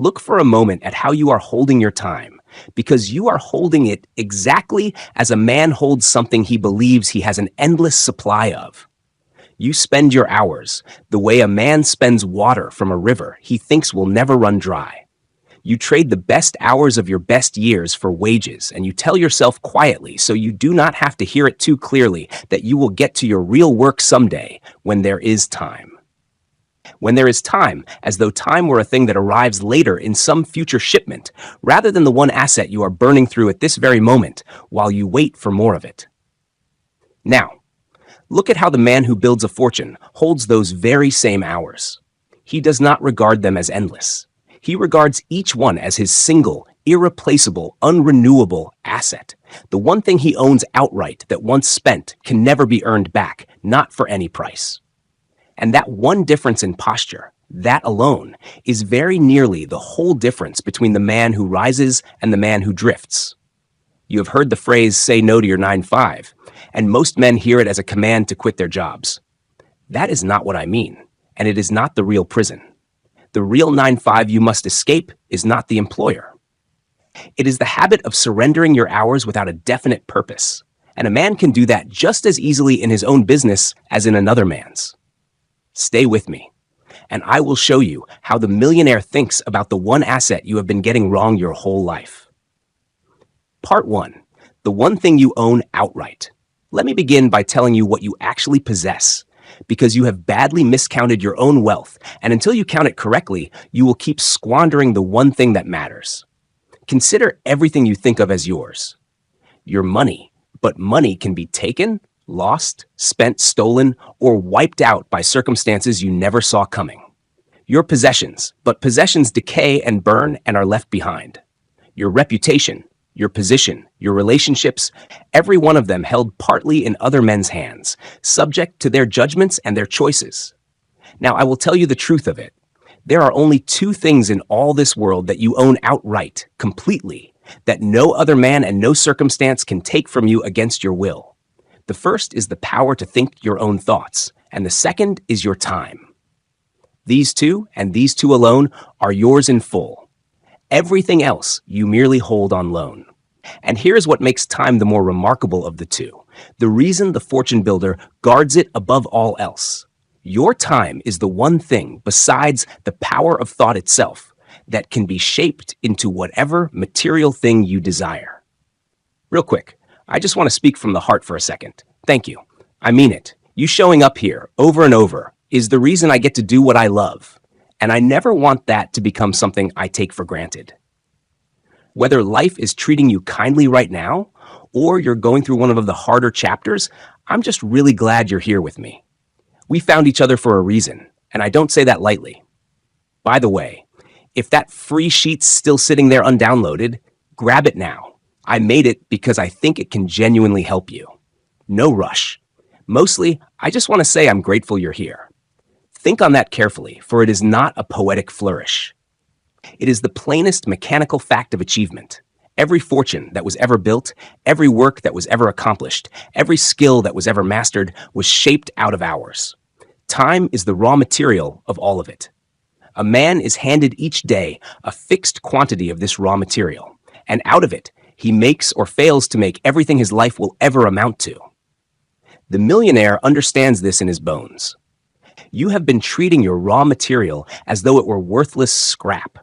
Look for a moment at how you are holding your time, because you are holding it exactly as a man holds something he believes he has an endless supply of. You spend your hours the way a man spends water from a river he thinks will never run dry. You trade the best hours of your best years for wages, and you tell yourself quietly, so you do not have to hear it too clearly, that you will get to your real work someday when there is time. When there is time, as though time were a thing that arrives later in some future shipment, rather than the one asset you are burning through at this very moment while you wait for more of it. Now, look at how the man who builds a fortune holds those very same hours. He does not regard them as endless. He regards each one as his single, irreplaceable, unrenewable asset. The one thing he owns outright that once spent can never be earned back, not for any price. And that one difference in posture, that alone, is very nearly the whole difference between the man who rises and the man who drifts. You have heard the phrase, say no to your 9-to-5, and most men hear it as a command to quit their jobs. That is not what I mean, and it is not the real prison. The real 9-to-5 you must escape is not the employer. It is the habit of surrendering your hours without a definite purpose, and a man can do that just as easily in his own business as in another man's. Stay with me, and I will show you how the millionaire thinks about the one asset you have been getting wrong your whole life. Part 1. The one thing you own outright. Let me begin by telling you what you actually possess, because you have badly miscounted your own wealth, and until you count it correctly, you will keep squandering the one thing that matters. Consider everything you think of as yours. Your money, but money can be taken, lost, spent, stolen, or wiped out by circumstances you never saw coming. Your possessions, but possessions decay and burn and are left behind. Your reputation, your position, your relationships, every one of them held partly in other men's hands, subject to their judgments and their choices. Now, I will tell you the truth of it. There are only two things in all this world that you own outright, completely, that no other man and no circumstance can take from you against your will. The first is the power to think your own thoughts, and the second is your time. These two, and these two alone, are yours in full. Everything else you merely hold on loan. And here's what makes time the more remarkable of the two. The reason the fortune builder guards it above all else. Your time is the one thing, besides the power of thought itself, that can be shaped into whatever material thing you desire. Real quick, I just want to speak from the heart for a second. Thank you. I mean it. You showing up here over and over is the reason I get to do what I love. And I never want that to become something I take for granted. Whether life is treating you kindly right now, or you're going through one of the harder chapters, I'm just really glad you're here with me. We found each other for a reason, and I don't say that lightly. By the way, if that free sheet's still sitting there undownloaded, grab it now. I made it because I think it can genuinely help you. No rush. Mostly, I just want to say I'm grateful you're here. Think on that carefully, for it is not a poetic flourish. It is the plainest mechanical fact of achievement. Every fortune that was ever built, every work that was ever accomplished, every skill that was ever mastered was shaped out of hours. Time is the raw material of all of it. A man is handed each day a fixed quantity of this raw material, and out of it, he makes or fails to make everything his life will ever amount to. The millionaire understands this in his bones. You have been treating your raw material as though it were worthless scrap.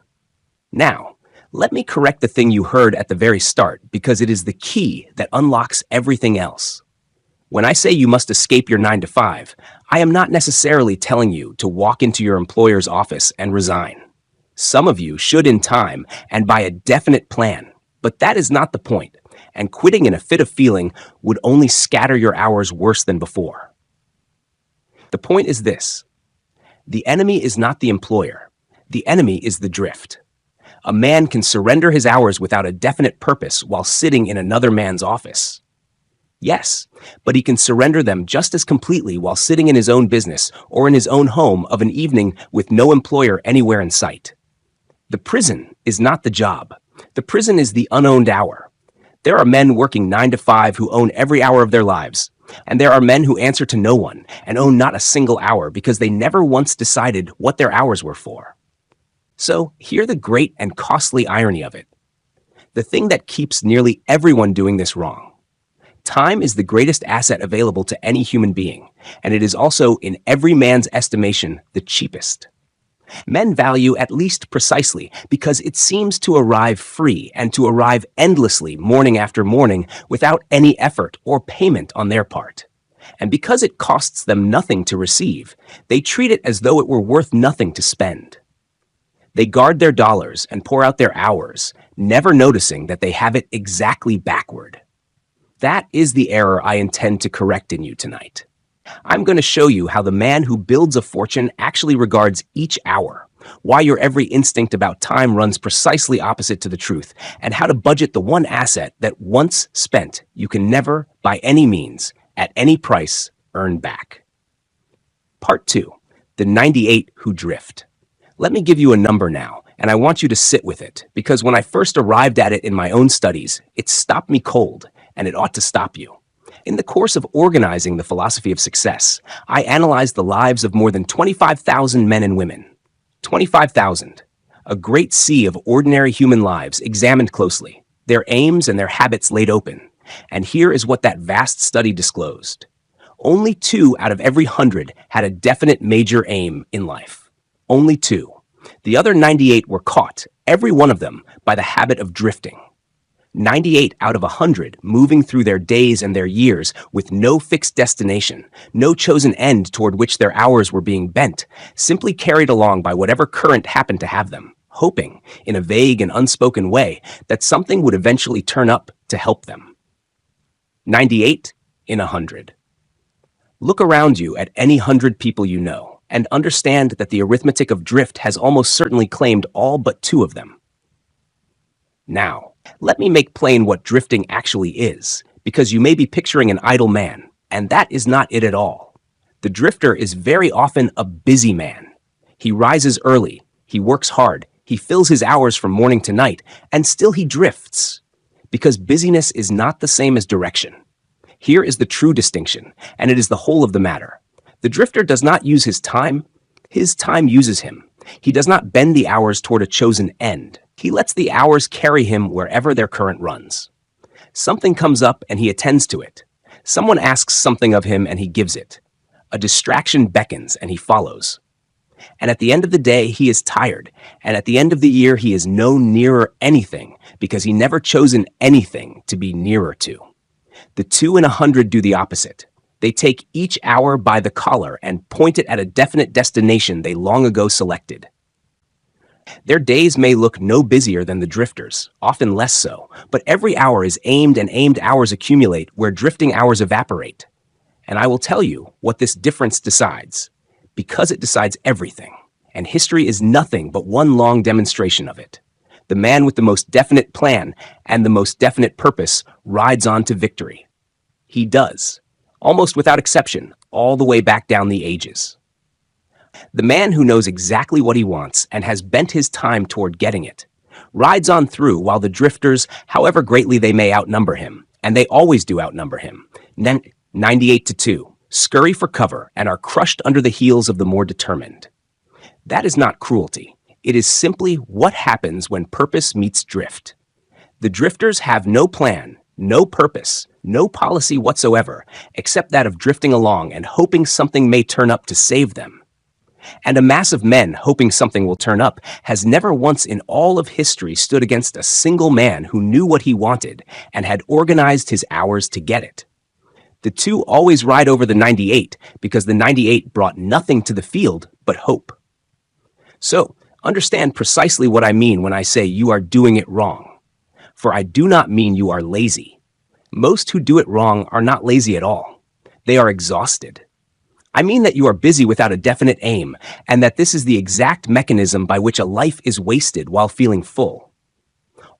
Now, let me correct the thing you heard at the very start, because it is the key that unlocks everything else. When I say you must escape your 9-to-5, I am not necessarily telling you to walk into your employer's office and resign. Some of you should in time and by a definite plan, but that is not the point, and quitting in a fit of feeling would only scatter your hours worse than before. The point is this: the enemy is not the employer. The enemy is the drift. A man can surrender his hours without a definite purpose while sitting in another man's office. Yes, but he can surrender them just as completely while sitting in his own business or in his own home of an evening with no employer anywhere in sight. The prison is not the job. The prison is the unowned hour. There are men working 9-to-5 who own every hour of their lives. And there are men who answer to no one and own not a single hour because they never once decided what their hours were for. So, hear the great and costly irony of it. The thing that keeps nearly everyone doing this wrong. Time is the greatest asset available to any human being, and it is also, in every man's estimation, the cheapest. Men value at least precisely because it seems to arrive free and to arrive endlessly morning after morning without any effort or payment on their part. And because it costs them nothing to receive, they treat it as though it were worth nothing to spend. They guard their dollars and pour out their hours, never noticing that they have it exactly backward. That is the error I intend to correct in you tonight. I'm going to show you how the man who builds a fortune actually regards each hour, why your every instinct about time runs precisely opposite to the truth, and how to budget the one asset that once spent you can never, by any means, at any price, earn back. Part 2. The 98 who drift. Let me give you a number now, and I want you to sit with it, because when I first arrived at it in my own studies, it stopped me cold, and it ought to stop you. In the course of organizing the philosophy of success, I analyzed the lives of more than 25,000 men and women. 25,000. A great sea of ordinary human lives examined closely, their aims and their habits laid open. And here is what that vast study disclosed. Only 2 out of every 100 had a definite major aim in life. Only 2. The other 98 were caught, every one of them, by the habit of drifting. 98 out of 100 moving through their days and their years with no fixed destination, no chosen end toward which their hours were being bent, simply carried along by whatever current happened to have them, hoping, in a vague and unspoken way, that something would eventually turn up to help them. 98 in 100. Look around you at any 100 people you know, and understand that the arithmetic of drift has almost certainly claimed all but 2 of them. Now, let me make plain what drifting actually is, because you may be picturing an idle man, and that is not it at all. The drifter is very often a busy man. He rises early, he works hard, he fills his hours from morning to night, and still he drifts. Because busyness is not the same as direction. Here is the true distinction, and it is the whole of the matter. The drifter does not use his time uses him. He does not bend the hours toward a chosen end. He lets the hours carry him wherever their current runs. Something comes up and he attends to it. Someone asks something of him and he gives it. A distraction beckons and he follows. And at the end of the day, he is tired, and at the end of the year, he is no nearer anything because he never chosen anything to be nearer to. The 2 in 100 do the opposite. They take each hour by the collar and point it at a definite destination they long ago selected. Their days may look no busier than the drifters, often less so, but every hour is aimed and aimed hours accumulate where drifting hours evaporate. And I will tell you what this difference decides, because it decides everything, and history is nothing but one long demonstration of it. The man with the most definite plan and the most definite purpose rides on to victory. He does, almost without exception, all the way back down the ages. The man who knows exactly what he wants and has bent his time toward getting it rides on through while the drifters, however greatly they may outnumber him, and they always do outnumber him, 98-2, scurry for cover and are crushed under the heels of the more determined. That is not cruelty. It is simply what happens when purpose meets drift. The drifters have no plan, no purpose, no policy whatsoever, except that of drifting along and hoping something may turn up to save them. And a mass of men hoping something will turn up has never once in all of history stood against a single man who knew what he wanted and had organized his hours to get it. The 2 always ride over the 98 because the 98 brought nothing to the field but hope. So, understand precisely what I mean when I say you are doing it wrong. For I do not mean you are lazy. Most who do it wrong are not lazy at all. They are exhausted. I mean that you are busy without a definite aim, and that this is the exact mechanism by which a life is wasted while feeling full.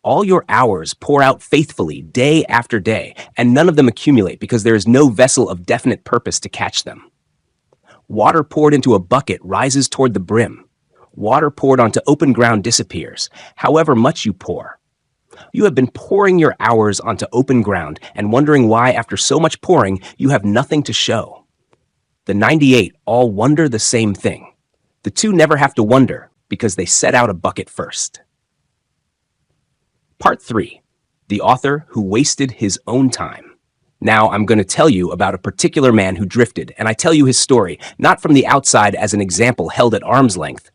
All your hours pour out faithfully day after day, and none of them accumulate because there is no vessel of definite purpose to catch them. Water poured into a bucket rises toward the brim. Water poured onto open ground disappears, however much you pour. You have been pouring your hours onto open ground and wondering why, after so much pouring, you have nothing to show. The 98 all wonder the same thing. The 2 never have to wonder. because they set out a bucket first. Part 3. The author who wasted his own time. Now I'm going to tell you about a particular man who drifted, and I tell you his story, not from the outside as an example held at arm's length,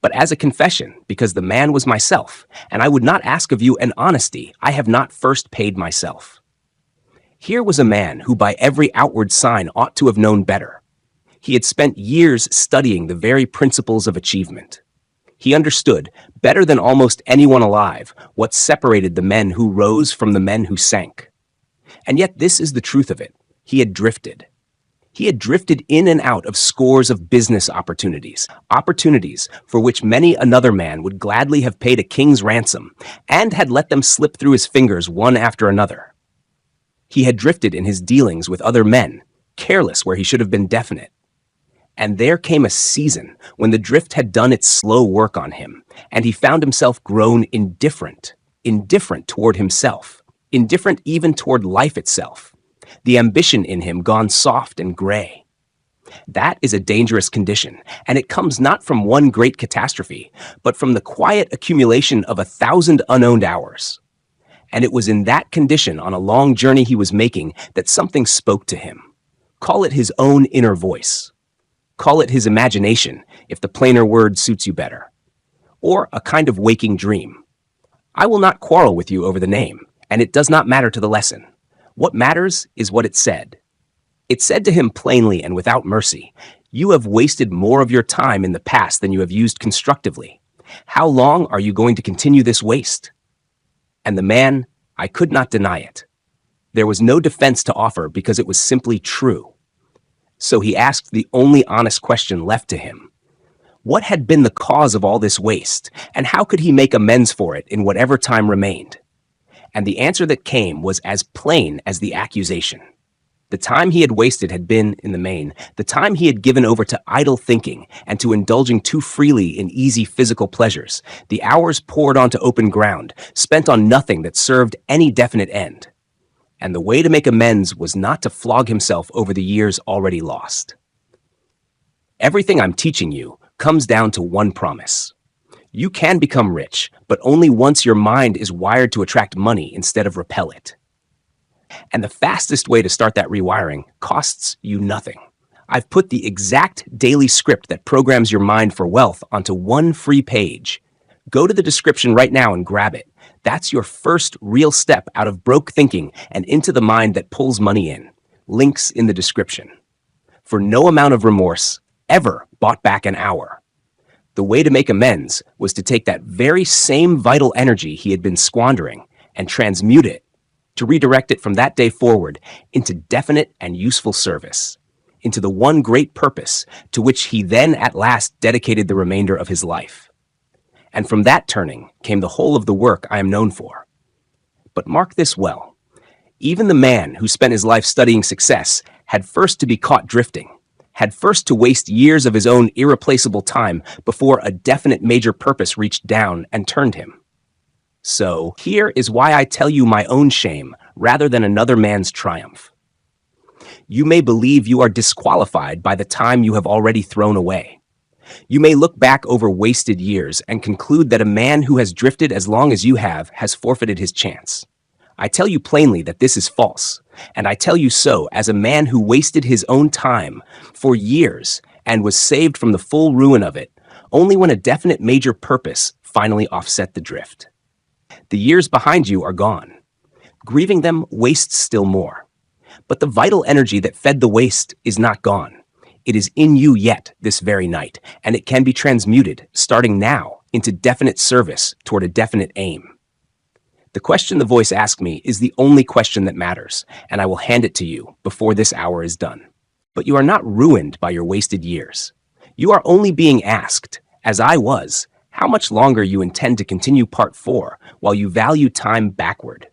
but as a confession, because the man was myself, and I would not ask of you an honesty I have not first paid myself. Here was a man who by every outward sign ought to have known better. He had spent years studying the very principles of achievement. He understood, better than almost anyone alive, what separated the men who rose from the men who sank. And yet this is the truth of it. He had drifted. He had drifted in and out of scores of business opportunities for which many another man would gladly have paid a king's ransom, and had let them slip through his fingers one after another. He had drifted in his dealings with other men, careless where he should have been definite. And there came a season when the drift had done its slow work on him, and he found himself grown indifferent toward himself, indifferent even toward life itself, the ambition in him gone soft and gray. That is a dangerous condition, and it comes not from one great catastrophe, but from the quiet accumulation of 1,000 unowned hours. And it was in that condition on a long journey he was making that something spoke to him. Call it his own inner voice. Call it his imagination, if the plainer word suits you better. Or a kind of waking dream. I will not quarrel with you over the name, and it does not matter to the lesson. What matters is what it said. It said to him plainly and without mercy, "You have wasted more of your time in the past than you have used constructively. How long are you going to continue this waste?" And the man, I could not deny it. There was no defense to offer because it was simply true. So he asked the only honest question left to him. What had been the cause of all this waste, and how could he make amends for it in whatever time remained? And the answer that came was as plain as the accusation. The time he had wasted had been, in the main, the time he had given over to idle thinking and to indulging too freely in easy physical pleasures, the hours poured onto open ground, spent on nothing that served any definite end. And the way to make amends was not to flog himself over the years already lost. Everything I'm teaching you comes down to one promise. You can become rich, but only once your mind is wired to attract money instead of repel it. And the fastest way to start that rewiring costs you nothing. I've put the exact daily script that programs your mind for wealth onto one free page. Go to the description right now and grab it. That's your first real step out of broke thinking and into the mind that pulls money in. Links in the description. For no amount of remorse ever bought back an hour. The way to make amends was to take that very same vital energy he had been squandering and transmute it, to redirect it from that day forward into definite and useful service, into the one great purpose to which he then at last dedicated the remainder of his life. And from that turning came the whole of the work I am known for. But mark this well. Even the man who spent his life studying success had first to be caught drifting, had first to waste years of his own irreplaceable time before a definite major purpose reached down and turned him. So here is why I tell you my own shame rather than another man's triumph. You may believe you are disqualified by the time you have already thrown away. You may look back over wasted years and conclude that a man who has drifted as long as you have has forfeited his chance. I tell you plainly that this is false, and I tell you so as a man who wasted his own time for years and was saved from the full ruin of it only when a definite major purpose finally offset the drift. The years behind you are gone. Grieving them wastes still more. But the vital energy that fed the waste is not gone. It is in you yet this very night, and it can be transmuted, starting now, into definite service toward a definite aim. The question the voice asked me is the only question that matters, and I will hand it to you before this hour is done. But you are not ruined by your wasted years. You are only being asked, as I was, how much longer you intend to continue part 4 while you value time backward.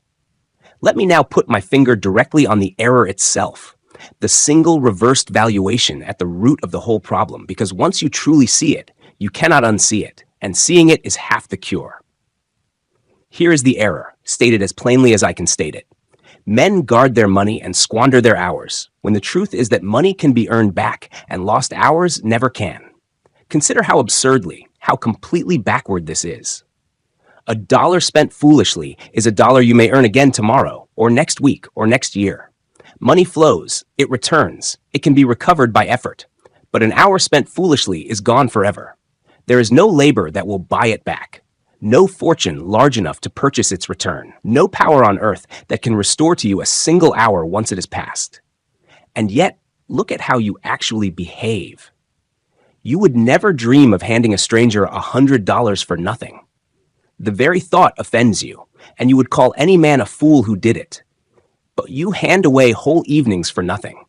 Let me now put my finger directly on the error itself, the single reversed valuation at the root of the whole problem, because once you truly see it, you cannot unsee it, and seeing it is half the cure. Here is the error, stated as plainly as I can state it. Men guard their money and squander their hours, when the truth is that money can be earned back and lost hours never can. Consider how absurdly, how completely backward this is. A dollar spent foolishly is a dollar you may earn again tomorrow, or next week, or next year. Money flows, it returns, it can be recovered by effort. But an hour spent foolishly is gone forever. There is no labor that will buy it back. No fortune large enough to purchase its return. No power on earth that can restore to you a single hour once it has passed. And yet, look at how you actually behave. You would never dream of handing a stranger $100 for nothing. The very thought offends you, and you would call any man a fool who did it. But you hand away whole evenings for nothing.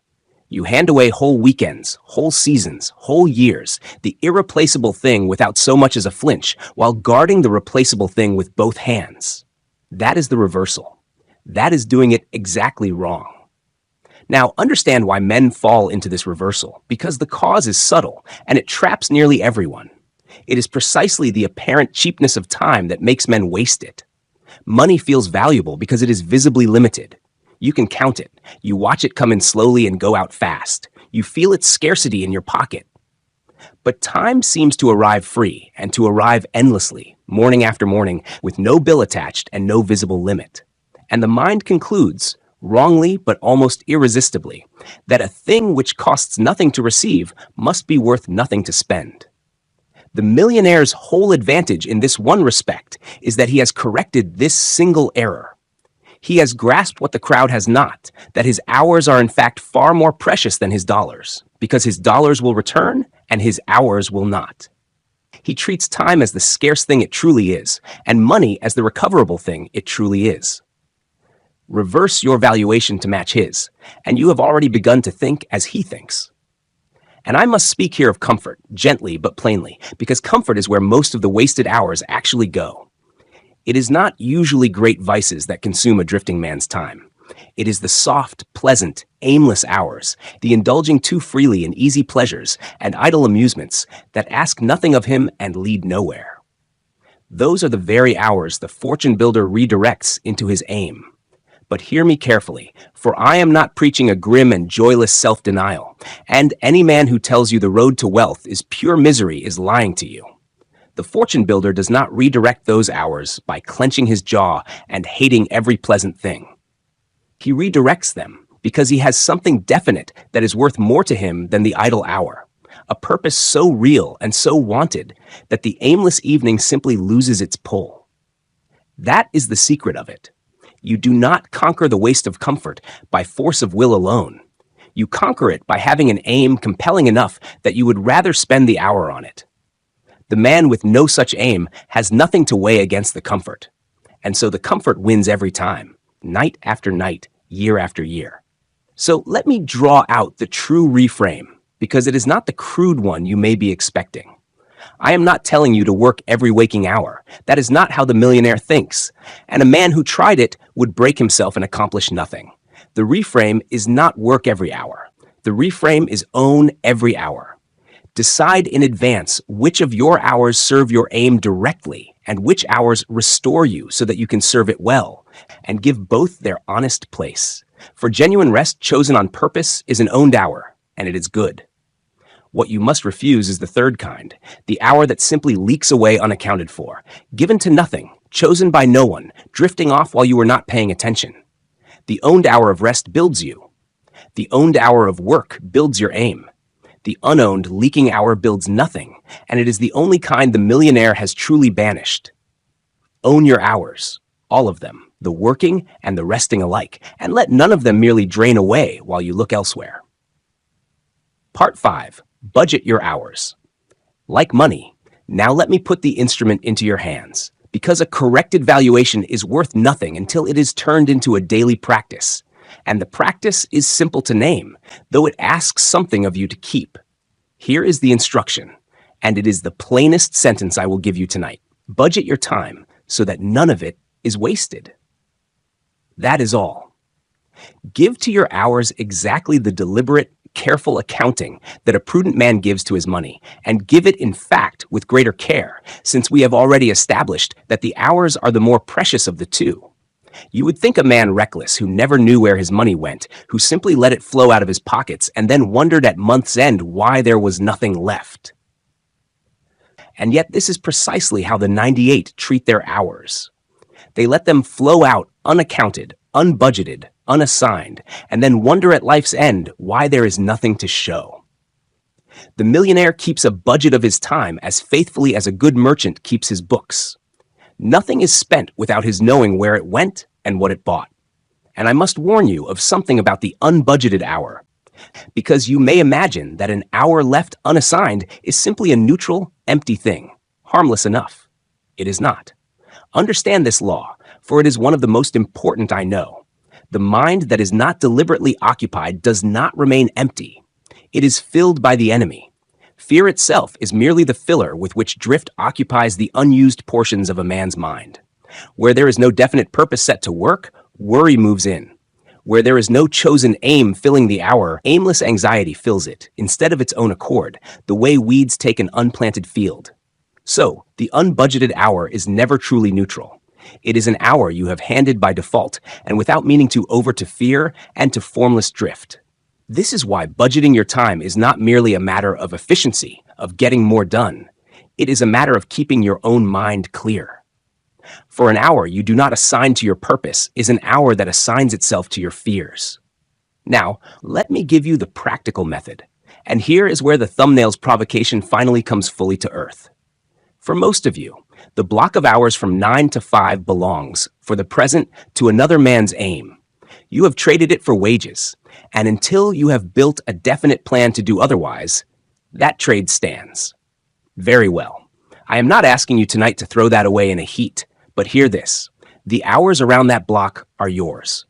You hand away whole weekends, whole seasons, whole years, the irreplaceable thing without so much as a flinch, while guarding the replaceable thing with both hands. That is the reversal. That is doing it exactly wrong. Now, understand why men fall into this reversal, because the cause is subtle, and it traps nearly everyone. It is precisely the apparent cheapness of time that makes men waste it. Money feels valuable because it is visibly limited. You can count it. You watch it come in slowly and go out fast. You feel its scarcity in your pocket. But time seems to arrive free and to arrive endlessly, morning after morning, with no bill attached and no visible limit. And the mind concludes, wrongly but almost irresistibly, that a thing which costs nothing to receive must be worth nothing to spend. The millionaire's whole advantage in this one respect is that he has corrected this single error. He has grasped what the crowd has not, that his hours are in fact far more precious than his dollars, because his dollars will return and his hours will not. He treats time as the scarce thing it truly is, and money as the recoverable thing it truly is. Reverse your valuation to match his, and you have already begun to think as he thinks. And I must speak here of comfort, gently but plainly, because comfort is where most of the wasted hours actually go. It is not usually great vices that consume a drifting man's time. It is the soft, pleasant, aimless hours, the indulging too freely in easy pleasures and idle amusements that ask nothing of him and lead nowhere. Those are the very hours the fortune builder redirects into his aim. But hear me carefully, for I am not preaching a grim and joyless self-denial, and any man who tells you the road to wealth is pure misery is lying to you. The fortune builder does not redirect those hours by clenching his jaw and hating every pleasant thing. He redirects them because he has something definite that is worth more to him than the idle hour, a purpose so real and so wanted that the aimless evening simply loses its pull. That is the secret of it. You do not conquer the waste of comfort by force of will alone. You conquer it by having an aim compelling enough that you would rather spend the hour on it. The man with no such aim has nothing to weigh against the comfort. And so the comfort wins every time, night after night, year after year. So let me draw out the true reframe, because it is not the crude one you may be expecting. I am not telling you to work every waking hour. That is not how the millionaire thinks. And a man who tried it would break himself and accomplish nothing. The reframe is not work every hour. The reframe is own every hour. Decide in advance which of your hours serve your aim directly and which hours restore you so that you can serve it well, and give both their honest place. For genuine rest chosen on purpose is an owned hour, and it is good. What you must refuse is the third kind, the hour that simply leaks away unaccounted for, given to nothing, chosen by no one, drifting off while you were not paying attention. The owned hour of rest builds you. The owned hour of work builds your aim. The unowned, leaking hour builds nothing, and it is the only kind the millionaire has truly banished. Own your hours, all of them, the working and the resting alike, and let none of them merely drain away while you look elsewhere. Part 5. Budget your hours. Like money, now let me put the instrument into your hands, because a corrected valuation is worth nothing until it is turned into a daily practice. And the practice is simple to name, though it asks something of you to keep. Here is the instruction, and it is the plainest sentence I will give you tonight. Budget your time so that none of it is wasted. That is all. Give to your hours exactly the deliberate, careful accounting that a prudent man gives to his money, and give it in fact with greater care, since we have already established that the hours are the more precious of the two. You would think a man reckless who never knew where his money went, who simply let it flow out of his pockets and then wondered at month's end why there was nothing left. And yet this is precisely how the 98 treat their hours. They let them flow out unaccounted, unbudgeted, unassigned, and then wonder at life's end why there is nothing to show. The millionaire keeps a budget of his time as faithfully as a good merchant keeps his books. Nothing is spent without his knowing where it went and what it bought. And I must warn you of something about the unbudgeted hour, because you may imagine that an hour left unassigned is simply a neutral, empty thing, harmless enough. It is not. Understand this law, for it is one of the most important I know. The mind that is not deliberately occupied does not remain empty. It is filled by the enemy. Fear itself is merely the filler with which drift occupies the unused portions of a man's mind. Where there is no definite purpose set to work, worry moves in. Where there is no chosen aim filling the hour, aimless anxiety fills it, instead of its own accord, the way weeds take an unplanted field. So, the unbudgeted hour is never truly neutral. It is an hour you have handed by default, and without meaning to over to fear and to formless drift. This is why budgeting your time is not merely a matter of efficiency, of getting more done. It is a matter of keeping your own mind clear. For an hour you do not assign to your purpose is an hour that assigns itself to your fears. Now, let me give you the practical method. And here is where the thumbnail's provocation finally comes fully to earth. For most of you, the block of hours from 9 to 5 belongs, for the present, to another man's aim. You have traded it for wages, and until you have built a definite plan to do otherwise, that trade stands. Very well. I am not asking you tonight to throw that away in a heat, but hear this. The hours around that block are yours.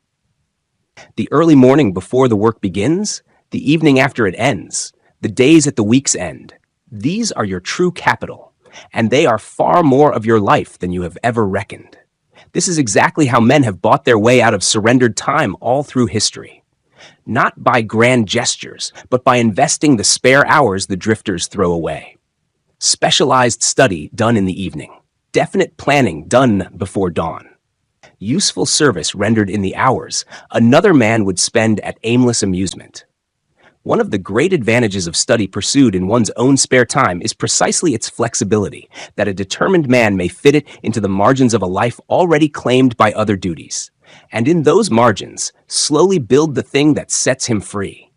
The early morning before the work begins, the evening after it ends, the days at the week's end, these are your true capital, and they are far more of your life than you have ever reckoned. This is exactly how men have bought their way out of surrendered time all through history. Not by grand gestures, but by investing the spare hours the drifters throw away. Specialized study done in the evening. Definite planning done before dawn. Useful service rendered in the hours another man would spend at aimless amusement. One of the great advantages of study pursued in one's own spare time is precisely its flexibility, that a determined man may fit it into the margins of a life already claimed by other duties, and in those margins, slowly build the thing that sets him free.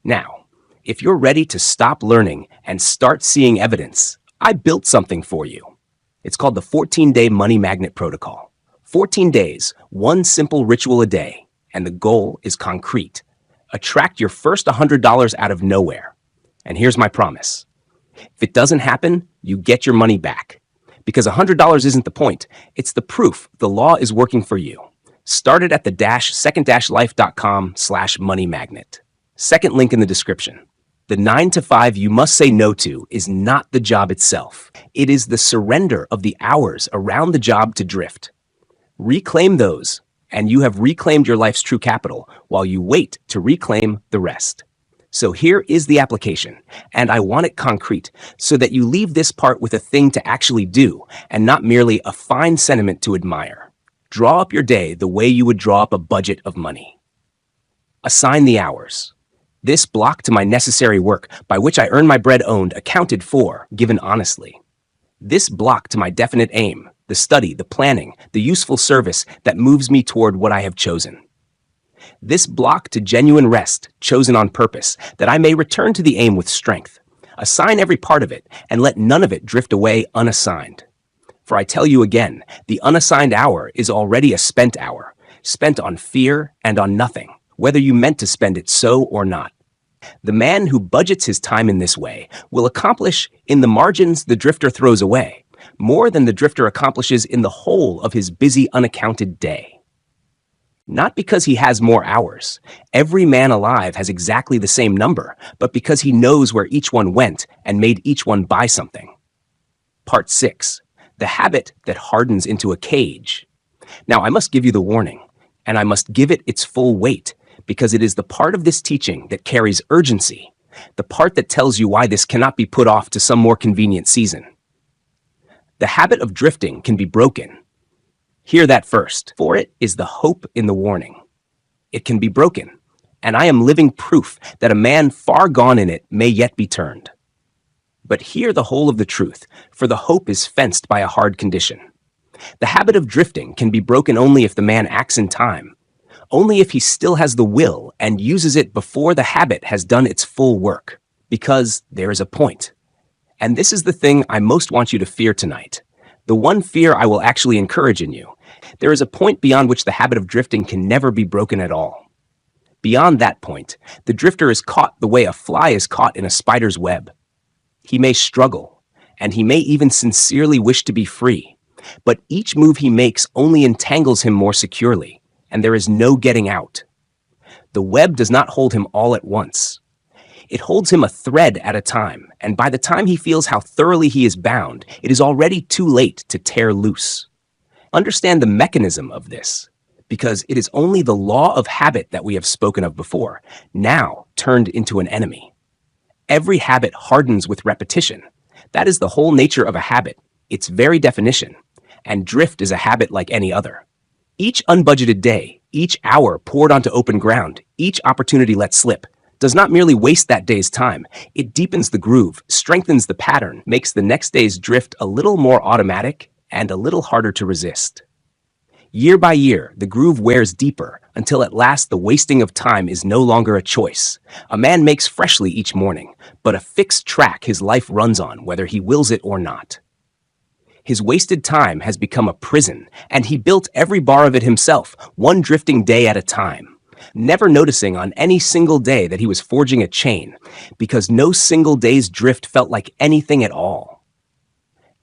Now, if you're ready to stop learning and start seeing evidence, I built something for you. It's called the 14-Day Money Magnet Protocol. 14 days, one simple ritual a day, and the goal is concrete. Attract your first $100 out of nowhere. And here's my promise. If it doesn't happen, you get your money back. Because $100 isn't the point. It's the proof the law is working for you. Start it at the second-life.com/moneymagnet. Second link in the description. The 9 to 5 you must say no to is not the job itself. It is the surrender of the hours around the job to drift. Reclaim those, and you have reclaimed your life's true capital while you wait to reclaim the rest. So here is the application, and I want it concrete so that you leave this part with a thing to actually do and not merely a fine sentiment to admire. Draw up your day the way you would draw up a budget of money. Assign the hours. This block to my necessary work by which I earn my bread owned, accounted for, given honestly. This block to my definite aim, the study, the planning, the useful service that moves me toward what I have chosen. This block to genuine rest, chosen on purpose, that I may return to the aim with strength. Assign every part of it, and let none of it drift away unassigned. For I tell you again, the unassigned hour is already a spent hour, spent on fear and on nothing, whether you meant to spend it so or not. The man who budgets his time in this way will accomplish, in the margins the drifter throws away, more than the drifter accomplishes in the whole of his busy, unaccounted day. Not because he has more hours. Every man alive has exactly the same number, but because he knows where each one went and made each one buy something. Part 6. The habit that hardens into a cage. Now, I must give you the warning, and I must give it its full weight, because it is the part of this teaching that carries urgency, the part that tells you why this cannot be put off to some more convenient season. The habit of drifting can be broken. Hear that first, for it is the hope in the warning. It can be broken, and I am living proof that a man far gone in it may yet be turned. But hear the whole of the truth, for the hope is fenced by a hard condition. The habit of drifting can be broken only if the man acts in time, only if he still has the will and uses it before the habit has done its full work. Because there is a point. And this is the thing I most want you to fear tonight. The one fear I will actually encourage in you. There is a point beyond which the habit of drifting can never be broken at all. Beyond that point, the drifter is caught the way a fly is caught in a spider's web. He may struggle, and he may even sincerely wish to be free, but each move he makes only entangles him more securely, and there is no getting out. The web does not hold him all at once. It holds him a thread at a time, and by the time he feels how thoroughly he is bound, it is already too late to tear loose. Understand the mechanism of this, because it is only the law of habit that we have spoken of before, now turned into an enemy. Every habit hardens with repetition. That is the whole nature of a habit, its very definition, and drift is a habit like any other. Each unbudgeted day, each hour poured onto open ground, each opportunity let slip, does not merely waste that day's time, it deepens the groove, strengthens the pattern, makes the next day's drift a little more automatic and a little harder to resist. Year by year, the groove wears deeper until at last the wasting of time is no longer a choice. A man makes freshly each morning, but a fixed track his life runs on, whether he wills it or not. His wasted time has become a prison, and he built every bar of it himself, one drifting day at a time, never noticing on any single day that he was forging a chain, because no single day's drift felt like anything at all.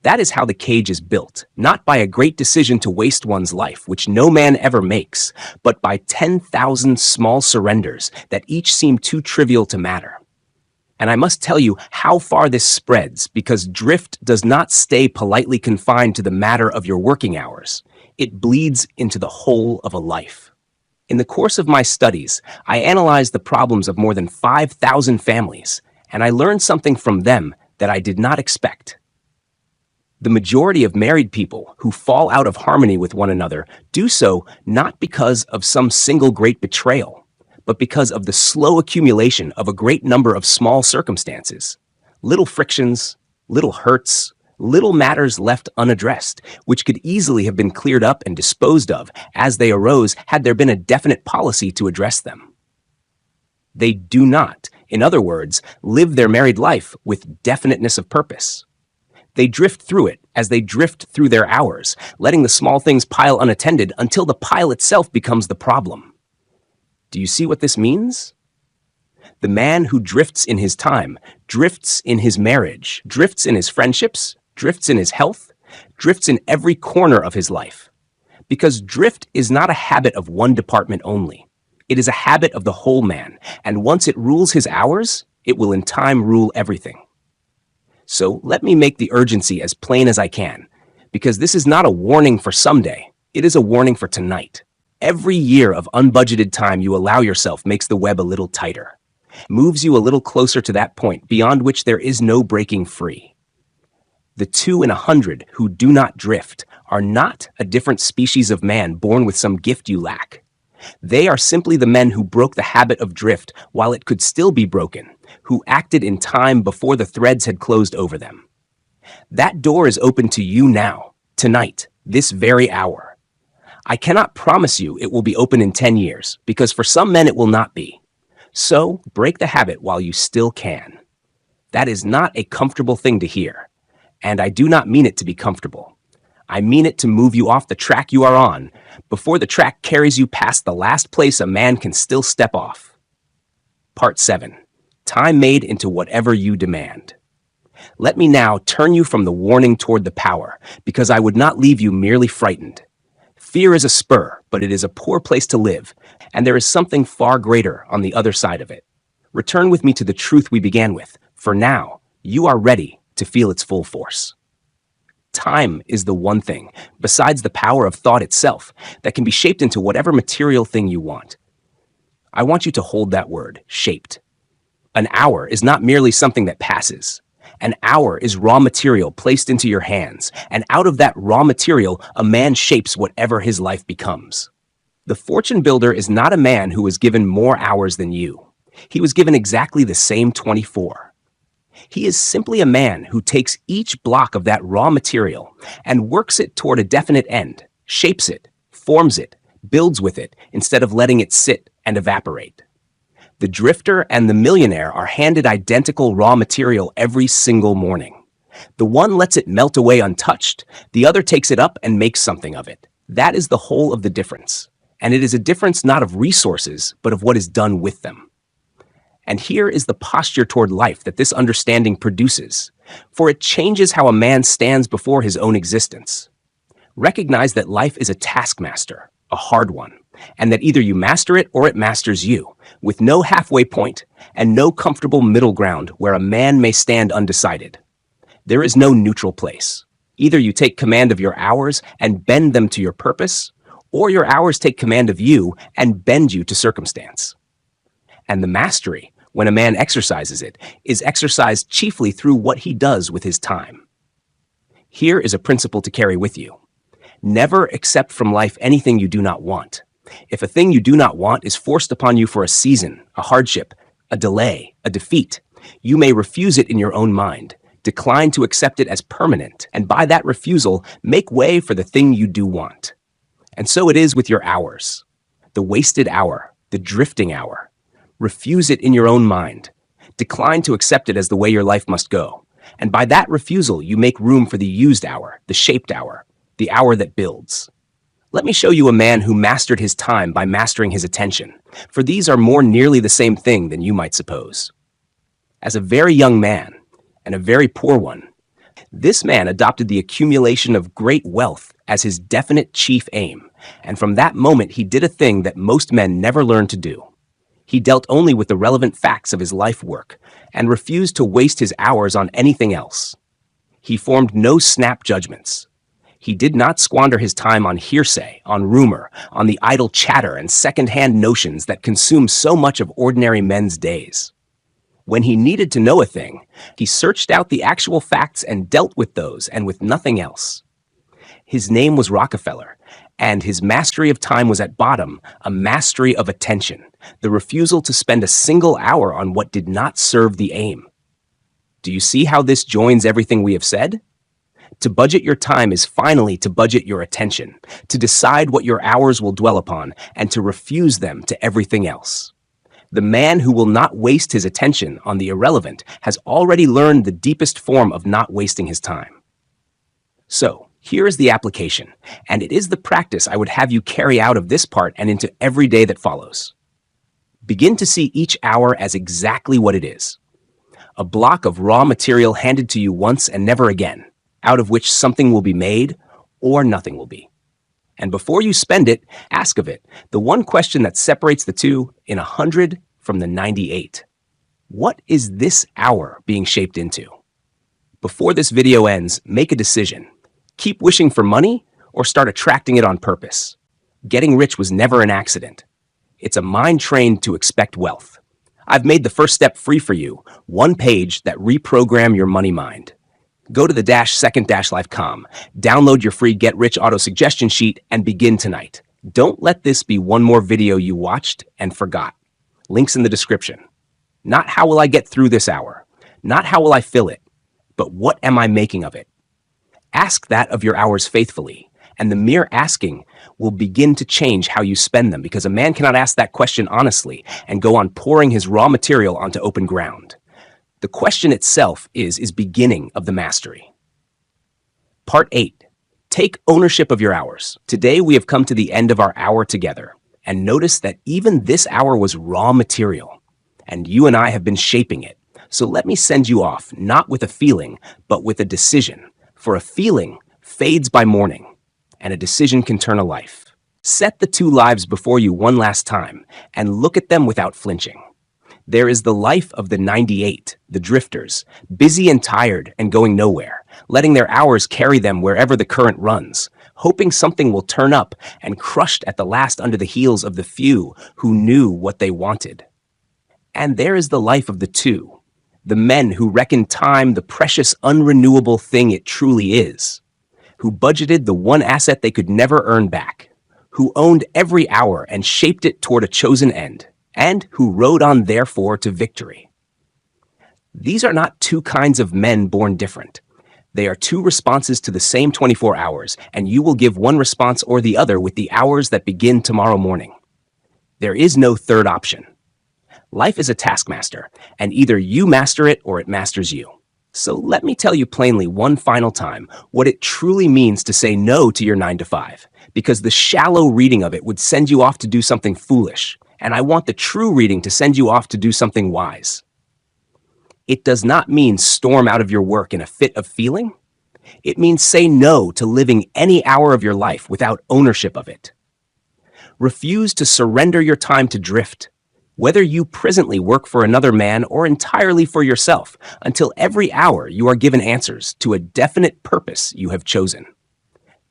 That is how the cage is built, not by a great decision to waste one's life, which no man ever makes, but by 10,000 small surrenders that each seem too trivial to matter. And I must tell you how far this spreads, because drift does not stay politely confined to the matter of your working hours. It bleeds into the whole of a life. In the course of my studies, I analyzed the problems of more than 5,000 families, and I learned something from them that I did not expect. The majority of married people who fall out of harmony with one another do so not because of some single great betrayal, but because of the slow accumulation of a great number of small circumstances, little frictions, little hurts, little matters left unaddressed, which could easily have been cleared up and disposed of as they arose had there been a definite policy to address them. They do not, in other words, live their married life with definiteness of purpose. They drift through it as they drift through their hours, letting the small things pile unattended until the pile itself becomes the problem. Do you see what this means? The man who drifts in his time, drifts in his marriage, drifts in his friendships, drifts in his health, drifts in every corner of his life. Because drift is not a habit of one department only. It is a habit of the whole man, and once it rules his hours, it will in time rule everything. So let me make the urgency as plain as I can, because this is not a warning for someday, it is a warning for tonight. Every year of unbudgeted time you allow yourself makes the web a little tighter, moves you a little closer to that point beyond which there is no breaking free. The 2 in 100 who do not drift are not a different species of man born with some gift you lack. They are simply the men who broke the habit of drift while it could still be broken, who acted in time before the threads had closed over them. That door is open to you now, tonight, this very hour. I cannot promise you it will be open in 10 years, because for some men it will not be. So break the habit while you still can. That is not a comfortable thing to hear. And I do not mean it to be comfortable. I mean it to move you off the track you are on before the track carries you past the last place a man can still step off. Part 7. Time made into whatever you demand. Let me now turn you from the warning toward the power, because I would not leave you merely frightened. Fear is a spur, but it is a poor place to live, and there is something far greater on the other side of it. Return with me to the truth we began with, for now you are ready to feel its full force. Time is the one thing, besides the power of thought itself, that can be shaped into whatever material thing you want. I want you to hold that word, shaped. An hour is not merely something that passes. An hour is raw material placed into your hands, and out of that raw material, a man shapes whatever his life becomes. The fortune builder is not a man who was given more hours than you. He was given exactly the same 24. He is simply a man who takes each block of that raw material and works it toward a definite end, shapes it, forms it, builds with it, instead of letting it sit and evaporate. The drifter and the millionaire are handed identical raw material every single morning. The one lets it melt away untouched, the other takes it up and makes something of it. That is the whole of the difference. And it is a difference not of resources, but of what is done with them. And here is the posture toward life that this understanding produces, for it changes how a man stands before his own existence. Recognize that life is a taskmaster, a hard one, and that either you master it or it masters you, with no halfway point and no comfortable middle ground where a man may stand undecided. There is no neutral place. Either you take command of your hours and bend them to your purpose, or your hours take command of you and bend you to circumstance. And the mastery, when a man exercises it, is exercised chiefly through what he does with his time. Here is a principle to carry with you. Never accept from life anything you do not want. If a thing you do not want is forced upon you for a season, a hardship, a delay, a defeat, you may refuse it in your own mind, decline to accept it as permanent, and by that refusal, make way for the thing you do want. And so it is with your hours. The wasted hour, the drifting hour. Refuse it in your own mind. Decline to accept it as the way your life must go. And by that refusal, you make room for the used hour, the shaped hour, the hour that builds. Let me show you a man who mastered his time by mastering his attention, for these are more nearly the same thing than you might suppose. As a very young man, and a very poor one, this man adopted the accumulation of great wealth as his definite chief aim, and from that moment he did a thing that most men never learn to do. He dealt only with the relevant facts of his life work and refused to waste his hours on anything else. He formed no snap judgments. He did not squander his time on hearsay, on rumor, on the idle chatter and second-hand notions that consume so much of ordinary men's days. When he needed to know a thing, he searched out the actual facts and dealt with those and with nothing else. His name was Rockefeller, and his mastery of time was at bottom a mastery of attention, the refusal to spend a single hour on what did not serve the aim. Do you see how this joins everything we have said? To budget your time is finally to budget your attention, to decide what your hours will dwell upon, and to refuse them to everything else. The man who will not waste his attention on the irrelevant has already learned the deepest form of not wasting his time. So, here is the application, and it is the practice I would have you carry out of this part and into every day that follows. Begin to see each hour as exactly what it is. A block of raw material handed to you once and never again, out of which something will be made or nothing will be. And before you spend it, ask of it the one question that separates the two in 100 from the 98. What is this hour being shaped into? Before this video ends, make a decision. Keep wishing for money or start attracting it on purpose. Getting rich was never an accident. It's a mind trained to expect wealth. I've made the first step free for you, one page that reprogram your money mind. Go to the second-life.com, download your free Get Rich Auto Suggestion Sheet, and begin tonight. Don't let this be one more video you watched and forgot. Links in the description. Not how will I get through this hour, not how will I fill it, but what am I making of it? Ask that of your hours faithfully, and the mere asking will begin to change how you spend them, because a man cannot ask that question honestly and go on pouring his raw material onto open ground. The question itself is beginning of the mastery. Part 8. Take ownership of your hours. Today we have come to the end of our hour together, and notice that even this hour was raw material, and you and I have been shaping it. So let me send you off, not with a feeling, but with a decision. For a feeling fades by morning, and a decision can turn a life. Set the two lives before you one last time, and look at them without flinching. There is the life of the 98, the drifters, busy and tired and going nowhere, letting their hours carry them wherever the current runs, hoping something will turn up, and crushed at the last under the heels of the few who knew what they wanted. And there is the life of the two, the men who reckon time the precious unrenewable thing it truly is, who budgeted the one asset they could never earn back, who owned every hour and shaped it toward a chosen end, and who rode on therefore to victory. These are not two kinds of men born different. They are two responses to the same 24 hours, and you will give one response or the other with the hours that begin tomorrow morning. There is no third option. Life is a taskmaster, and either you master it or it masters you. So let me tell you plainly one final time what it truly means to say no to your 9 to 5, because the shallow reading of it would send you off to do something foolish, and I want the true reading to send you off to do something wise. It does not mean storm out of your work in a fit of feeling. It means say no to living any hour of your life without ownership of it. Refuse to surrender your time to drift, whether you presently work for another man or entirely for yourself, until every hour you are given answers to a definite purpose you have chosen.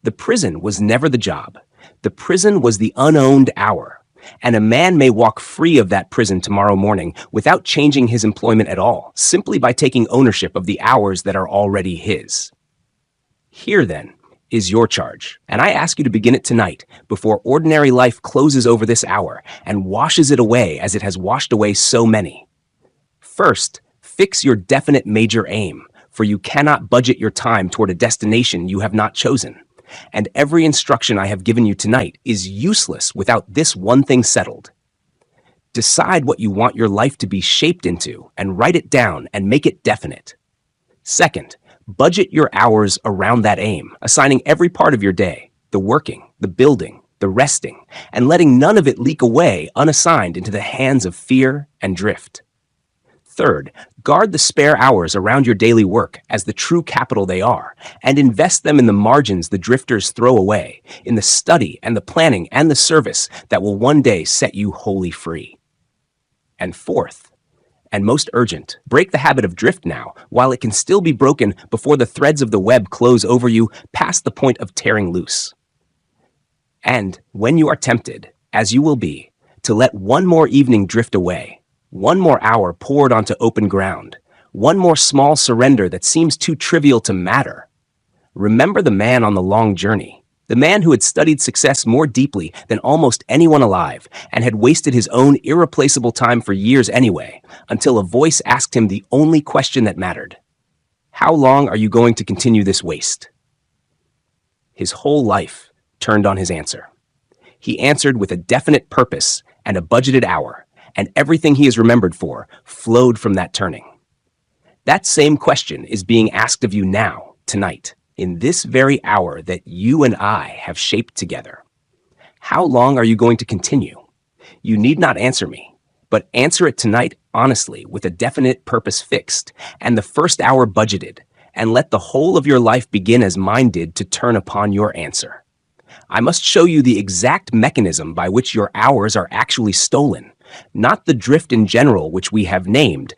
The prison was never the job. The prison was the unowned hour, and a man may walk free of that prison tomorrow morning without changing his employment at all, simply by taking ownership of the hours that are already his. Here, then, is your charge, and I ask you to begin it tonight before ordinary life closes over this hour and washes it away as it has washed away so many. First, fix your definite major aim, for you cannot budget your time toward a destination you have not chosen. And every instruction I have given you tonight is useless without this one thing settled. Decide what you want your life to be shaped into and write it down and make it definite. Second, budget your hours around that aim, assigning every part of your day, the working, the building, the resting, and letting none of it leak away unassigned into the hands of fear and drift. Third, guard the spare hours around your daily work as the true capital they are, and invest them in the margins the drifters throw away, in the study and the planning and the service that will one day set you wholly free. And fourth, and most urgent, break the habit of drift now, while it can still be broken before the threads of the web close over you past the point of tearing loose. And when you are tempted, as you will be, to let one more evening drift away, one more hour poured onto open ground, one more small surrender that seems too trivial to matter, remember the man on the long journey, the man who had studied success more deeply than almost anyone alive and had wasted his own irreplaceable time for years anyway, until a voice asked him the only question that mattered. How long are you going to continue this waste? His whole life turned on his answer. He answered with a definite purpose and a budgeted hour, and everything he is remembered for flowed from that turning. That same question is being asked of you now, tonight, in this very hour that you and I have shaped together. How long are you going to continue? You need not answer me, but answer it tonight honestly with a definite purpose fixed and the first hour budgeted, and let the whole of your life begin as mine did to turn upon your answer. I must show you the exact mechanism by which your hours are actually stolen, not the drift in general which we have named,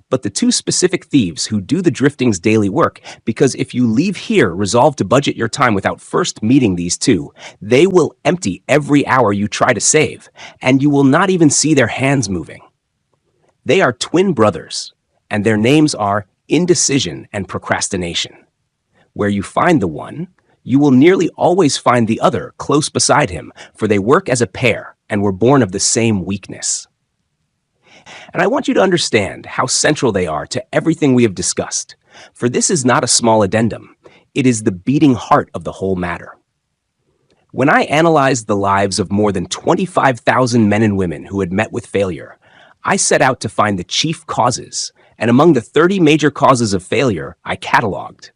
but the two specific thieves who do the drifting's daily work, because if you leave here resolved to budget your time without first meeting these two, they will empty every hour you try to save, and you will not even see their hands moving. They are twin brothers, and their names are indecision and procrastination. Where you find the one, you will nearly always find the other close beside him, for they work as a pair and were born of the same weakness. And I want you to understand how central they are to everything we have discussed, for this is not a small addendum. It is the beating heart of the whole matter. When I analyzed the lives of more than 25,000 men and women who had met with failure, I set out to find the chief causes, and among the 30 major causes of failure I cataloged,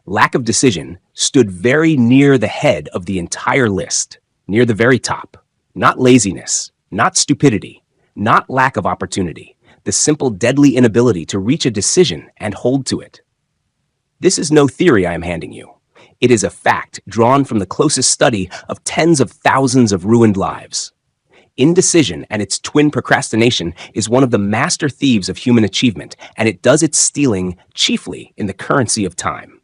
lack of decision stood very near the head of the entire list, near the very top. Not laziness, not stupidity, not lack of opportunity, the simple deadly inability to reach a decision and hold to it. This is no theory I am handing you. It is a fact drawn from the closest study of tens of thousands of ruined lives. Indecision and its twin procrastination is one of the master thieves of human achievement, and it does its stealing chiefly in the currency of time.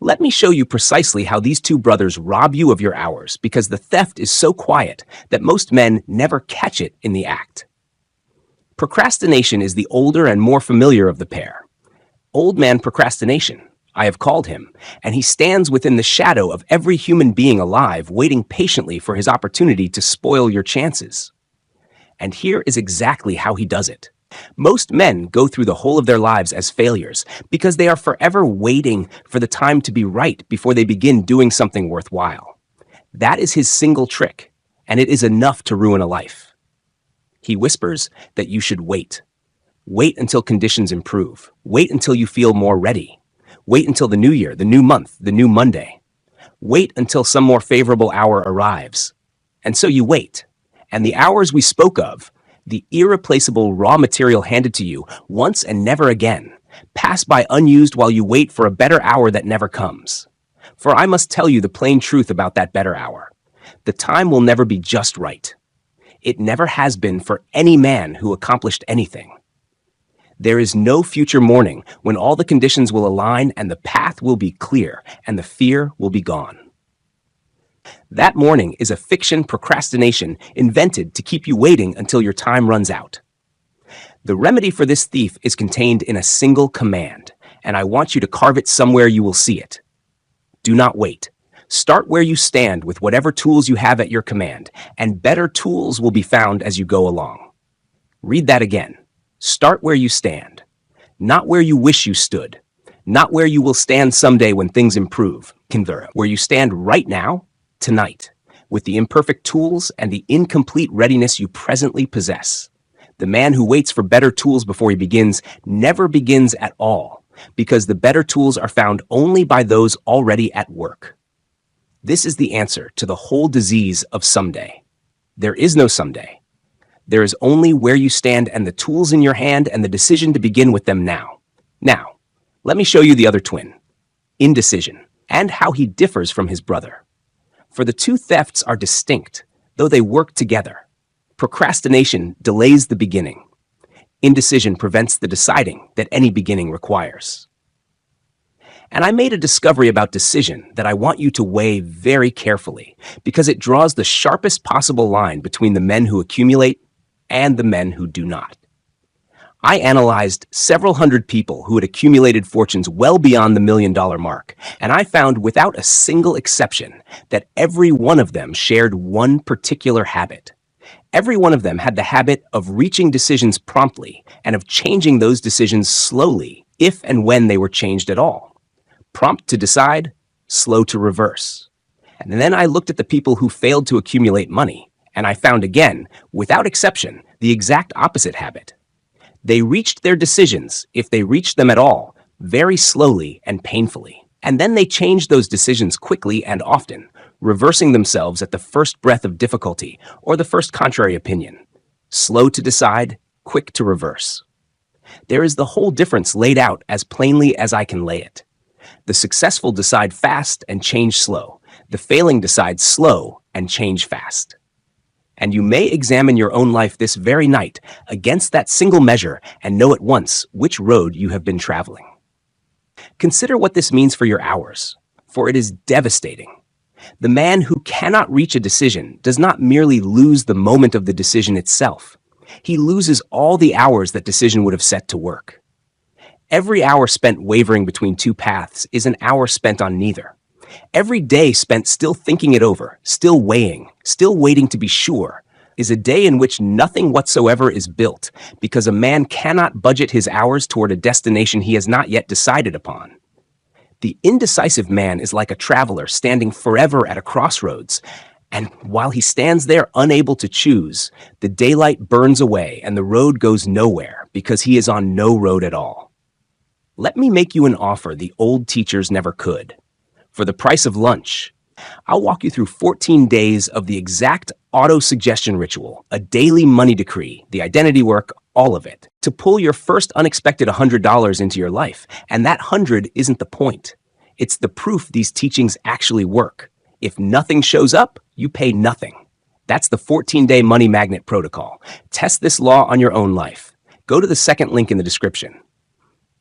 Let me show you precisely how these two brothers rob you of your hours, because the theft is so quiet that most men never catch it in the act. Procrastination is the older and more familiar of the pair. Old man procrastination, I have called him, and he stands within the shadow of every human being alive, waiting patiently for his opportunity to spoil your chances. And here is exactly how he does it. Most men go through the whole of their lives as failures because they are forever waiting for the time to be right before they begin doing something worthwhile. That is his single trick, and it is enough to ruin a life. He whispers that you should wait. Wait until conditions improve. Wait until you feel more ready. Wait until the new year, the new month, the new Monday. Wait until some more favorable hour arrives. And so you wait. And the hours we spoke of, the irreplaceable raw material handed to you once and never again, pass by unused while you wait for a better hour that never comes. For I must tell you the plain truth about that better hour. The time will never be just right. It never has been for any man who accomplished anything. There is no future morning when all the conditions will align and the path will be clear and the fear will be gone. That morning is a fiction procrastination invented to keep you waiting until your time runs out. The remedy for this thief is contained in a single command, and I want you to carve it somewhere you will see it. Do not wait. Start where you stand with whatever tools you have at your command, and better tools will be found as you go along. Read that again. Start where you stand, not where you wish you stood, not where you will stand someday when things improve, where you stand right now, tonight, with the imperfect tools and the incomplete readiness you presently possess. The man who waits for better tools before he begins never begins at all, because the better tools are found only by those already at work. This is the answer to the whole disease of someday. There is no someday. There is only where you stand and the tools in your hand and the decision to begin with them now. Now, let me show you the other twin, indecision, and how he differs from his brother. For the two thefts are distinct, though they work together. Procrastination delays the beginning. Indecision prevents the deciding that any beginning requires. And I made a discovery about decision that I want you to weigh very carefully because it draws the sharpest possible line between the men who accumulate and the men who do not. I analyzed several hundred people who had accumulated fortunes well beyond the $1 million mark, and I found without a single exception that every one of them shared one particular habit. Every one of them had the habit of reaching decisions promptly and of changing those decisions slowly, if and when they were changed at all. Prompt to decide, slow to reverse. And then I looked at the people who failed to accumulate money, and I found again, without exception, the exact opposite habit. They reached their decisions, if they reached them at all, very slowly and painfully. And then they changed those decisions quickly and often, reversing themselves at the first breath of difficulty or the first contrary opinion. Slow to decide, quick to reverse. There is the whole difference laid out as plainly as I can lay it. The successful decide fast and change slow. The failing decide slow and change fast. And you may examine your own life this very night against that single measure and know at once which road you have been traveling. Consider what this means for your hours, for it is devastating. The man who cannot reach a decision does not merely lose the moment of the decision itself. He loses all the hours that decision would have set to work. Every hour spent wavering between two paths is an hour spent on neither. Every day spent still thinking it over, still weighing, still waiting to be sure, is a day in which nothing whatsoever is built, because a man cannot budget his hours toward a destination he has not yet decided upon. The indecisive man is like a traveler standing forever at a crossroads, and while he stands there unable to choose, the daylight burns away and the road goes nowhere because he is on no road at all. Let me make you an offer the old teachers never could. For the price of lunch, I'll walk you through 14 days of the exact auto-suggestion ritual, a daily money decree, the identity work, all of it, to pull your first unexpected $100 into your life. And that 100 isn't the point. It's the proof these teachings actually work. If nothing shows up, you pay nothing. That's the 14-day money magnet protocol. Test this law on your own life. Go to the second link in the description.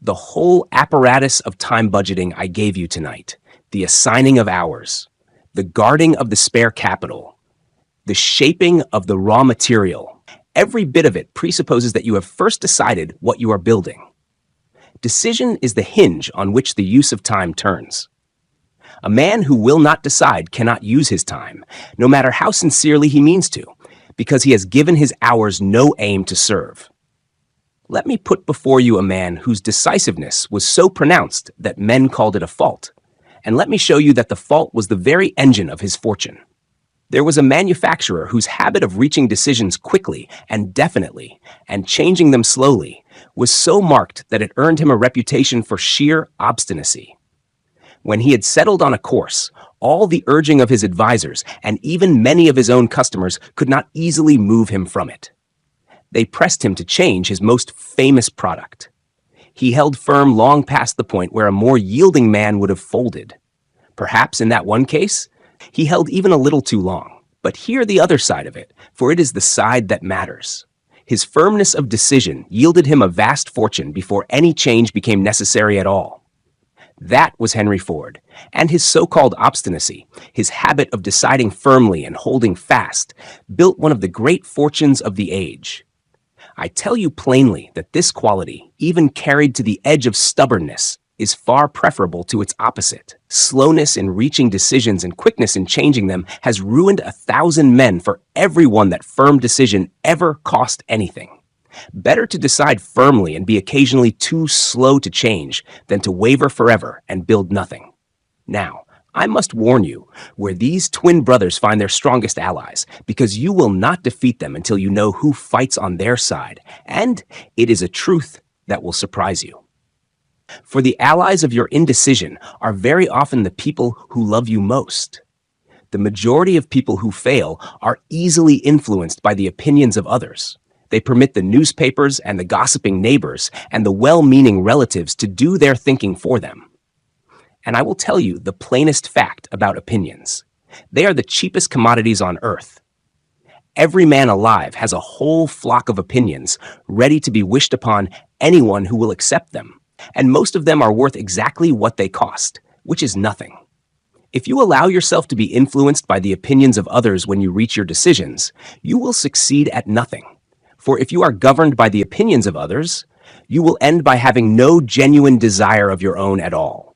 The whole apparatus of time budgeting I gave you tonight, the assigning of hours, the guarding of the spare capital, the shaping of the raw material, every bit of it presupposes that you have first decided what you are building. Decision is the hinge on which the use of time turns. A man who will not decide cannot use his time, no matter how sincerely he means to, because he has given his hours no aim to serve. Let me put before you a man whose decisiveness was so pronounced that men called it a fault, and let me show you that the fault was the very engine of his fortune. There was a manufacturer whose habit of reaching decisions quickly and definitely, and changing them slowly, was so marked that it earned him a reputation for sheer obstinacy. When he had settled on a course, all the urging of his advisors and even many of his own customers could not easily move him from it. They pressed him to change his most famous product. He held firm long past the point where a more yielding man would have folded. Perhaps in that one case, he held even a little too long. But hear the other side of it, for it is the side that matters. His firmness of decision yielded him a vast fortune before any change became necessary at all. That was Henry Ford, and his so-called obstinacy, his habit of deciding firmly and holding fast, built one of the great fortunes of the age. I tell you plainly that this quality, even carried to the edge of stubbornness, is far preferable to its opposite. Slowness in reaching decisions and quickness in changing them has ruined 1,000 men for every one that firm decision ever cost anything. Better to decide firmly and be occasionally too slow to change than to waver forever and build nothing. Now, I must warn you where these twin brothers find their strongest allies, because you will not defeat them until you know who fights on their side, and it is a truth that will surprise you. For the allies of your indecision are very often the people who love you most. The majority of people who fail are easily influenced by the opinions of others. They permit the newspapers and the gossiping neighbors and the well-meaning relatives to do their thinking for them. And I will tell you the plainest fact about opinions. They are the cheapest commodities on earth. Every man alive has a whole flock of opinions ready to be wished upon anyone who will accept them, and most of them are worth exactly what they cost, which is nothing. If you allow yourself to be influenced by the opinions of others when you reach your decisions, you will succeed at nothing. For if you are governed by the opinions of others, you will end by having no genuine desire of your own at all.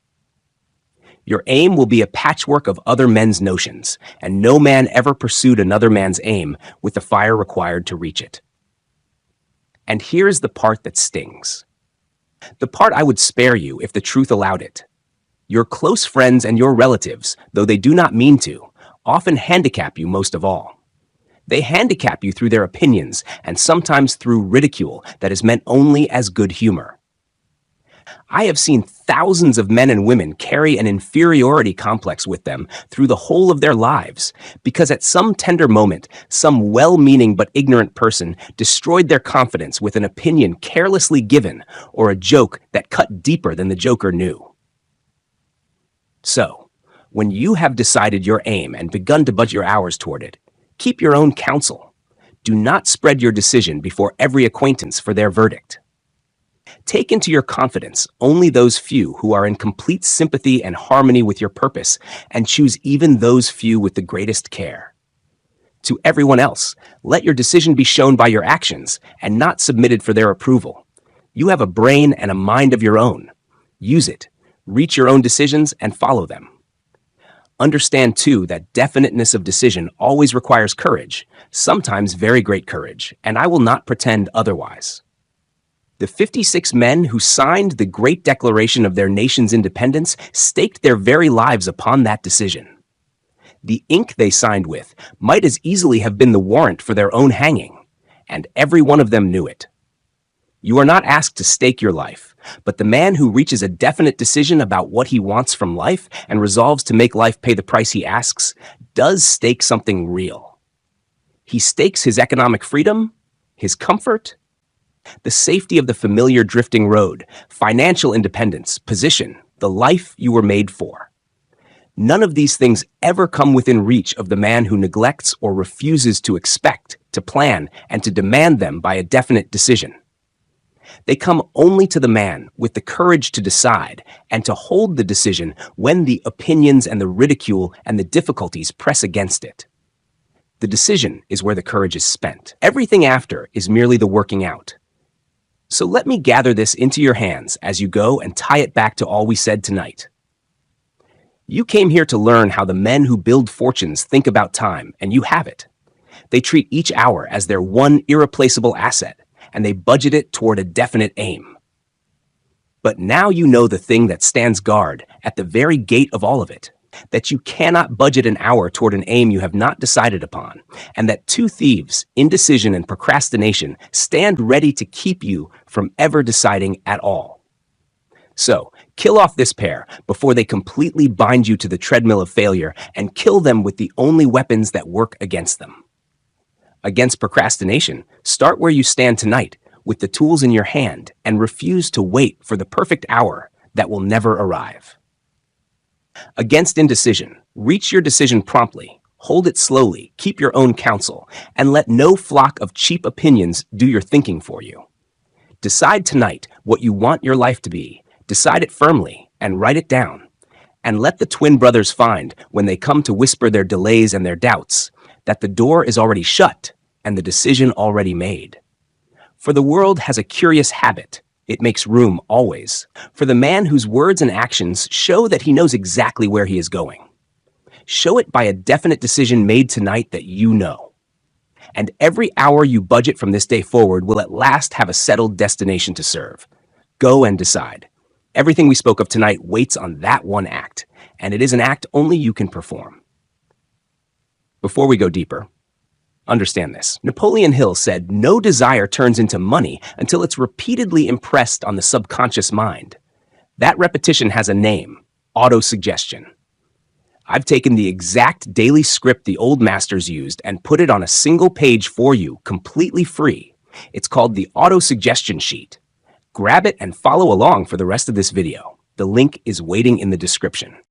Your aim will be a patchwork of other men's notions, and no man ever pursued another man's aim with the fire required to reach it. And here's the part that stings. The part I would spare you if the truth allowed it. Your close friends and your relatives, though they do not mean to, often handicap you most of all. They handicap you through their opinions and sometimes through ridicule that is meant only as good humor. I have seen thousands of men and women carry an inferiority complex with them through the whole of their lives because at some tender moment, some well-meaning but ignorant person destroyed their confidence with an opinion carelessly given or a joke that cut deeper than the joker knew. So, when you have decided your aim and begun to budget your hours toward it, keep your own counsel. Do not spread your decision before every acquaintance for their verdict. Take into your confidence only those few who are in complete sympathy and harmony with your purpose, and choose even those few with the greatest care. To everyone else, let your decision be shown by your actions and not submitted for their approval. You have a brain and a mind of your own. Use it, reach your own decisions, and follow them. Understand, too, that definiteness of decision always requires courage, sometimes very great courage, and I will not pretend otherwise. The 56 men who signed the great declaration of their nation's independence staked their very lives upon that decision. The ink they signed with might as easily have been the warrant for their own hanging, and every one of them knew it. You are not asked to stake your life, but the man who reaches a definite decision about what he wants from life and resolves to make life pay the price he asks does stake something real. He stakes his economic freedom, his comfort, the safety of the familiar drifting road, financial independence, position, the life you were made for. None of these things ever come within reach of the man who neglects or refuses to expect, to plan, and to demand them by a definite decision. They come only to the man with the courage to decide and to hold the decision when the opinions and the ridicule and the difficulties press against it. The decision is where the courage is spent. Everything after is merely the working out. So let me gather this into your hands as you go and tie it back to all we said tonight. You came here to learn how the men who build fortunes think about time, and you have it. They treat each hour as their one irreplaceable asset, and they budget it toward a definite aim. But now you know the thing that stands guard at the very gate of all of it, that you cannot budget an hour toward an aim you have not decided upon, and that two thieves, indecision and procrastination, stand ready to keep you from ever deciding at all. So, kill off this pair before they completely bind you to the treadmill of failure and kill them with the only weapons that work against them. Against procrastination, start where you stand tonight with the tools in your hand and refuse to wait for the perfect hour that will never arrive. Against indecision, reach your decision promptly, hold it slowly, keep your own counsel, and let no flock of cheap opinions do your thinking for you. Decide tonight what you want your life to be. Decide it firmly and write it down. And let the twin brothers find, when they come to whisper their delays and their doubts, that the door is already shut and the decision already made. For the world has a curious habit. It makes room always for the man whose words and actions show that he knows exactly where he is going. Show it by a definite decision made tonight that you know. And every hour you budget from this day forward will at last have a settled destination to serve. Go and decide. Everything we spoke of tonight waits on that one act, and it is an act only you can perform. Before we go deeper, understand this. Napoleon Hill said, "No desire turns into money until it's repeatedly impressed on the subconscious mind." That repetition has a name: autosuggestion. I've taken the exact daily script the old masters used and put it on a single page for you, completely free. It's called the autosuggestion sheet. Grab it and follow along for the rest of this video. The link is waiting in the description.